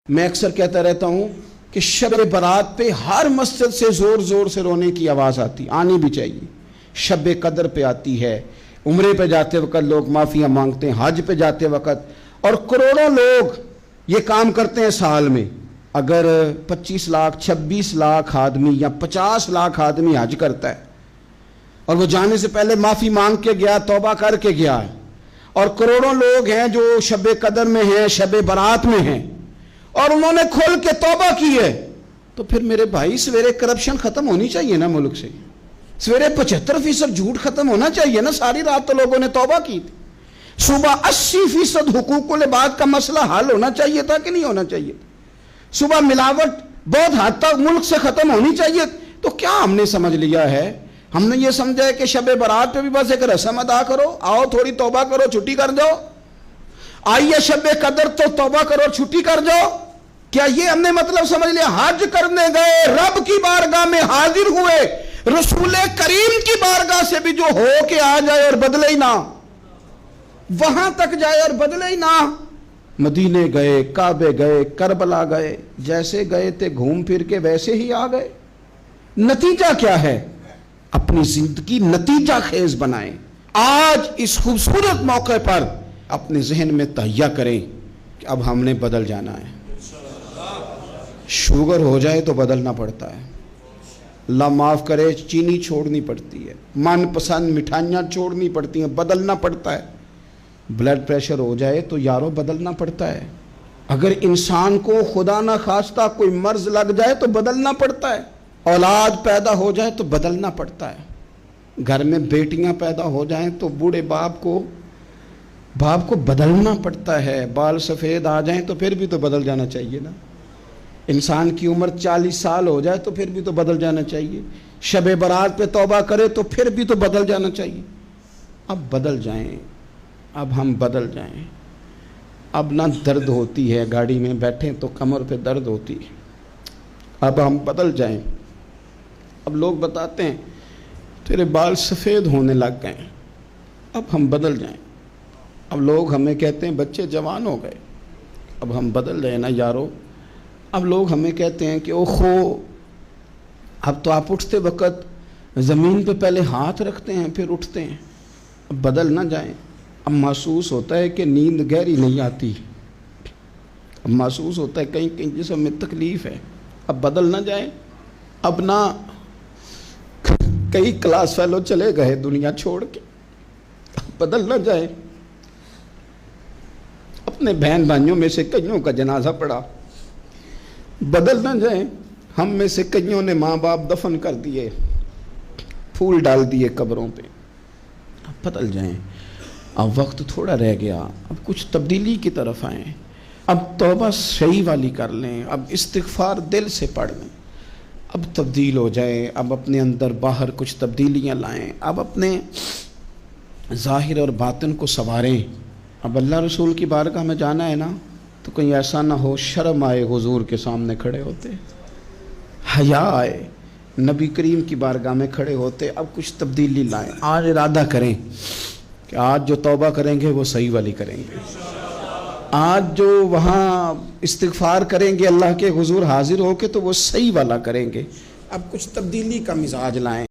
میں اکثر کہتا رہتا ہوں کہ شب برات پہ ہر مسجد سے زور زور سے رونے کی آواز آنی بھی چاہیے۔ شب قدر پہ آتی ہے، عمرے پہ جاتے وقت لوگ معافیاں مانگتے ہیں، حج پہ جاتے وقت، اور کروڑوں لوگ یہ کام کرتے ہیں سال میں۔ اگر 25 لاکھ 26 لاکھ آدمی یا 50 لاکھ آدمی حج کرتا ہے اور وہ جانے سے پہلے معافی مانگ کے گیا، توبہ کر کے گیا ہے، اور کروڑوں لوگ ہیں جو شب قدر میں ہیں، شب برات میں ہیں، اور انہوں نے کھول کے توبہ کی ہے، تو پھر میرے بھائی سویرے کرپشن ختم ہونی چاہیے نا ملک سے، سویرے 75% جھوٹ ختم ہونا چاہیے نا۔ ساری رات تو لوگوں نے توبہ کی تھی، صبح 80% حقوق العباد کا مسئلہ حل ہونا چاہیے تھا کہ نہیں ہونا چاہیے تھا، صبح ملاوٹ بہت حد تک ملک سے ختم ہونی چاہیے۔ تو کیا ہم نے سمجھ لیا ہے؟ ہم نے یہ سمجھا ہے کہ شب برات پہ بھی بس ایک رسم ادا کرو، آؤ تھوڑی توبہ کرو چھٹی کر جاؤ، آئیے شب قدر تو توبہ کرو چھٹی کر جاؤ۔ کیا یہ ہم نے مطلب سمجھ لیا؟ حج کرنے گئے، رب کی بارگاہ میں حاضر ہوئے، رسول کریم کی بارگاہ سے بھی جو ہو کے آ جائے اور بدلے ہی نہ، وہاں تک جائے اور بدلے ہی نہ۔ مدینے گئے، کعبے گئے، کربلا گئے، جیسے گئے تھے گھوم پھر کے ویسے ہی آ گئے۔ نتیجہ کیا ہے؟ اپنی زندگی نتیجہ خیز بنائیں۔ آج اس خوبصورت موقع پر اپنے ذہن میں تہیہ کریں کہ اب ہم نے بدل جانا ہے۔ شوگر ہو جائے تو بدلنا پڑتا ہے، اللہ معاف کرے، چینی چھوڑنی پڑتی ہے، من پسند مٹھائیاں چھوڑنی پڑتی ہیں، بدلنا پڑتا ہے۔ بلڈ پریشر ہو جائے تو یارو بدلنا پڑتا ہے۔ اگر انسان کو خدا نہ خواستہ کوئی مرض لگ جائے تو بدلنا پڑتا ہے۔ اولاد پیدا ہو جائے تو بدلنا پڑتا ہے۔ گھر میں بیٹیاں پیدا ہو جائیں تو بوڑھے باپ کو بدلنا پڑتا ہے۔ بال سفید آ جائیں تو پھر بھی تو بدل جانا چاہیے نا۔ انسان کی عمر 40 سال ہو جائے تو پھر بھی تو بدل جانا چاہیے۔ شب برات پہ توبہ کرے تو پھر بھی تو بدل جانا چاہیے۔ اب بدل جائیں، اب ہم بدل جائیں۔ اب نہ درد ہوتی ہے، گاڑی میں بیٹھیں تو کمر پہ درد ہوتی ہے، اب ہم بدل جائیں۔ اب لوگ بتاتے ہیں تیرے بال سفید ہونے لگ گئے، اب ہم بدل جائیں۔ اب لوگ ہمیں کہتے ہیں بچے جوان ہو گئے، اب ہم بدل جائیں نا یارو۔ اب لوگ ہمیں کہتے ہیں کہ اوہو، اب تو آپ اٹھتے وقت زمین پہ پہلے ہاتھ رکھتے ہیں پھر اٹھتے ہیں، اب بدل نہ جائیں۔ اب محسوس ہوتا ہے کہ نیند گہری نہیں آتی، اب محسوس ہوتا ہے کہیں کہیں جسم میں تکلیف ہے، اب بدل نہ جائیں۔ اب نہ کئی کلاس فیلو چلے گئے دنیا چھوڑ کے، اب بدل نہ جائیں۔ اپنے بہن بھائیوں میں سے کئیوں کا جنازہ پڑا، بدل نہ جائیں۔ ہم میں سے کئیوں نے ماں باپ دفن کر دیے، پھول ڈال دیے قبروں پہ، اب بدل جائیں۔ اب وقت تھوڑا رہ گیا، اب کچھ تبدیلی کی طرف آئیں، اب توبہ صحیح والی کر لیں، اب استغفار دل سے پڑھ لیں، اب تبدیل ہو جائیں، اب اپنے اندر باہر کچھ تبدیلیاں لائیں، اب اپنے ظاہر اور باطن کو سنواریں۔ اب اللہ رسول کی بارگاہ میں جانا ہے نا، تو کہیں ایسا نہ ہو شرم آئے حضور کے سامنے کھڑے ہوتے، حیا آئے نبی کریم کی بارگاہ میں کھڑے ہوتے۔ اب کچھ تبدیلی لائیں، آج ارادہ کریں کہ آج جو توبہ کریں گے وہ صحیح والی کریں گے، آج جو وہاں استغفار کریں گے اللہ کے حضور حاضر ہو کے تو وہ صحیح والا کریں گے۔ اب کچھ تبدیلی کا مزاج لائیں۔